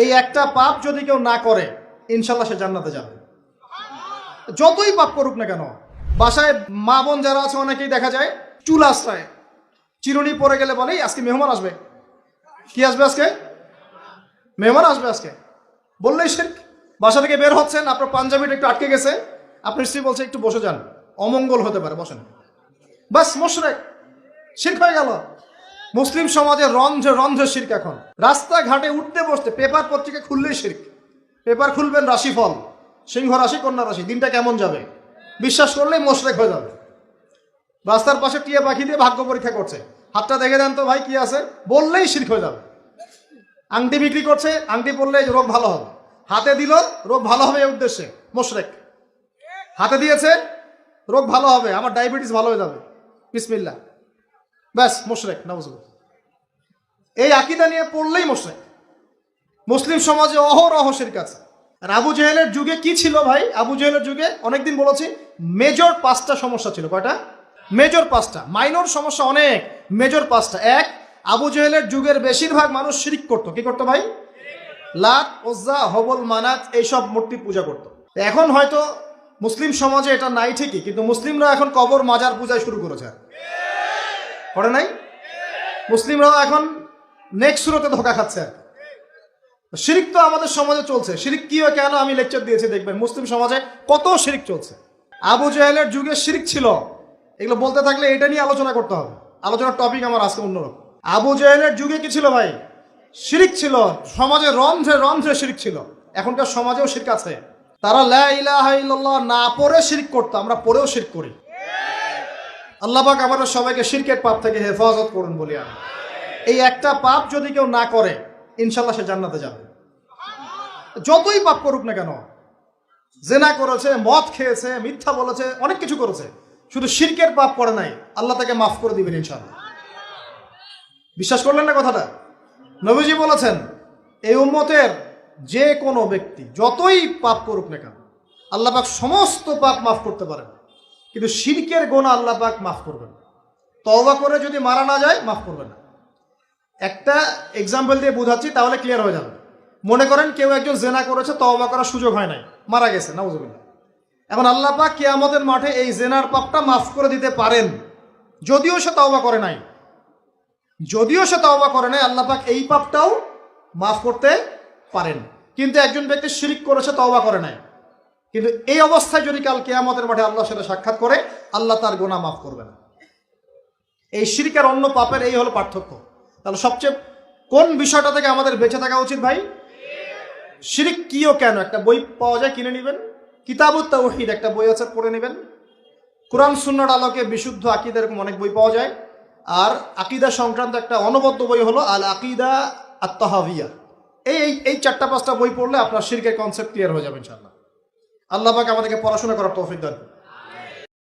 এই একটা পাপ যদি কেউ না করে ইনশাল্লাহ সে জান্নাতে যাবে, যতই পাপ করুক না কেন। বাসায় মা বোন যারা আছে অনেকেই দেখা যায় চুল আশ্রয় চিরুনি পরে গেলে বলে আজকে মেহমান আসবে। কি আসবে আজকে? মেহমান আসবে আজকে বললেই শিরক। বাসা থেকে বের হচ্ছেন, আপনার পাঞ্জাবিটা একটু আটকে গেছে, আপনার স্ত্রী বলছে একটু বসে যান, অমঙ্গল হতে পারে, বসেন, বাস মুশরিক, শিরক হয়ে গেল। মুসলিম সমাজে রন্ধ্রে রন্ধ্রে শিরক। এখন রাস্তাঘাটে উঠতে বসতে পেপার পত্রিকা খুললেই শিরক। পেপার খুলবেন রাশিফল, সিংহ রাশি কন্যা রাশি, দিনটা কেমন যাবে বিশ্বাস করলেই মুশরিক হয়ে যাবে। রাস্তার পাশে টিয়া পাখি দিয়ে ভাগ্য পরীক্ষা করছে, হাতটা দেখে দেন তো ভাই কি আছে, বললেই শিরক হয়ে যাবে। আংটি বিক্রি করছে, আংটি পরলে রোগ ভালো হবে, হাতে দিল রোগ ভালো হবে এই উদ্দেশ্যে, মুশরিক। হাতে দিয়েছে রোগ ভালো হবে, আমার ডায়াবেটিস ভালো হয়ে যাবে, বিসমিল্লাহ, ব্যাস মুশরিক, নাউজুবিল্লাহ। এই আকীদা নিয়ে পড়লেই মুশরিক। মুসলিম সমাজে অহরহ শিরক আছে। আর আবু জেহেলের যুগে কি ছিল ভাই? আবু জেহেলের যুগে অনেকদিন বলেছি মেজর 5টা সমস্যা ছিল। কয়টা? মেজর 5টা, মাইনর সমস্যা অনেক, মেজর 5টা। এক, আবু জেহেলের যুগের বেশিরভাগ মানুষ শিরক করতো। কি করতো ভাই? লাত, উজ্জা, হবল, মানাত এইসব মূর্তি পূজা করতো। এখন হয়তো মুসলিম সমাজে এটা নাই ঠিকই, কিন্তু মুসলিমরা এখন কবর মাজার পূজায় শুরু করেছে, করে নাই? মুসলিমরাও এখন নেক্সট সুরতে ধোকা খাচ্ছে। শিরক তো আমাদের সমাজে চলছে। শিরক কি হয় কেন আমি লেকচার দিয়েছি, দেখবেন মুসলিম সমাজে কত শিরক চলছে। আবু জেহেলের যুগে শিরক ছিল, এগুলো বলতে থাকলে এটা নিয়ে আলোচনা করতে হবে। আলোচনার টপিক আমার আজকে অন্যরকম। আবু জেহেলের যুগে কি ছিল ভাই? শিরক ছিল, সমাজে রন্ধ্রে রন্ধ্রে শিরক ছিল। এখনকার সমাজেও শিরক আছে। তারা লা ইলাহা ইল্লাল্লাহ না পড়ে শিরক করতো, আমরা পড়েও শিরক করি। আল্লাহ পাক আমাদের সবাইকে শিরকের পাপ থেকে হেফাজত করুন বলি আমি। এই একটা পাপ যদি কেউ না করে ইনশাল্লাহ সে জান্নাতে যাবে, যতই পাপ করুক না কেন। জেনা করেছে, মদ খেয়েছে, মিথ্যা বলেছে, অনেক কিছু করেছে, শুধু শিরকের পাপ করে নাই, আল্লাহ তাকে মাফ করে দিবেন ইনশাআল্লাহ। বিশ্বাস করলেন না কথাটা? নবীজি বলেছেন এই উম্মতের যে কোনো ব্যক্তি যতই পাপ করুক না কেন আল্লাহ পাক সমস্ত পাপ মাফ করতে পারেন, কিন্তু শিরকের গুনাহ আল্লাহ পাক মাফ করবেন। তওবা করে যদি মারা না যায় মাফ করবেন না। একটা এক্সাম্পল দিয়ে বোঝাচ্ছি, তাহলে ক্লিয়ার হয়ে যাবে। মনে করেন কেউ একজন জেনা করেছে, তওবা করার সুযোগ হয় নাই, মারা গেছে, নাউজুবিল্লাহ। এখন আল্লাহ পাক কিয়ামতের মাঠে এই জেনার পাপটা মাফ করে দিতে পারেন, যদিও সে তওবা করে নাই। যদিও সে তওবা করে নাই, আল্লাহ পাক এই পাপটাও মাফ করতে পারেন। কিন্তু একজন ব্যক্তি শিরক করেছে, তওবা করে নাই, কিন্তু এই অবস্থায় যদি কাল কিয়ামতের মাঠে আল্লাহর সাথে সাক্ষাৎ করে, আল্লাহ তার গুনাহ মাফ করবে না। এই শিরক আর অন্য পাপের এই হলো পার্থক্য। তাহলে সবচেয়ে কোন বিষয়টা থেকে আমাদের বেঁচে থাকা উচিত ভাই? শিরক কিও কেন, একটা বই পাওয়া যায়, কিনে নেবেন। কিতাবুত তাওহীদ একটা বই আছে, পড়ে নেবেন। কোরআন সুন্নাহর আলোকে বিশুদ্ধ আকীদা, এরকম অনেক বই পাওয়া যায়। আর আকীদা সংক্রান্ত একটা অনবদ্য বই হলো আল আকীদা আত তাহাওয়িয়া। এই 4-5টা বই পড়লে আপনার শিরকের কনসেপ্ট ক্লিয়ার হয়ে যাবে ইনশাআল্লাহ। আল্লাহ পাক আমাদেরকে পড়াশোনা করার তৌফিক দান।